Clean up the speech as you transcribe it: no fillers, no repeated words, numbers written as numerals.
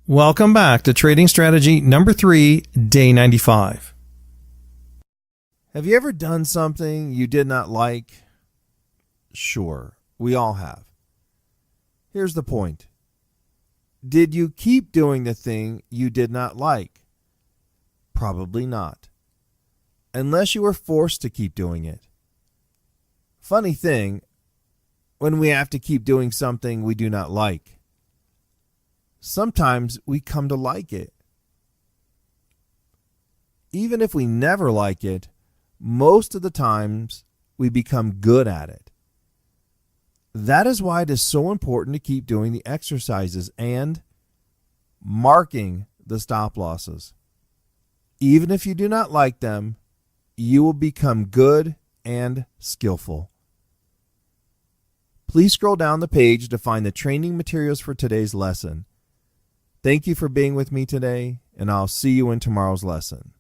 Welcome back to Trading Strategy number 3, day 95. Have you ever done something you did not like? Sure, we all have. Here's the point. Did you keep doing the thing you did not like? Probably not. Unless you were forced to keep doing it. Funny thing, when we have to keep doing something we do not like, sometimes we come to like it. Even if we never like it, most of the times we become good at it. That is why it is so important to keep doing the exercises and marking the stop losses. Even if you do not like them, you will become good and skillful. Please scroll down the page to find the training materials for today's lesson. Thank you for being with me today, and I'll see you in tomorrow's lesson.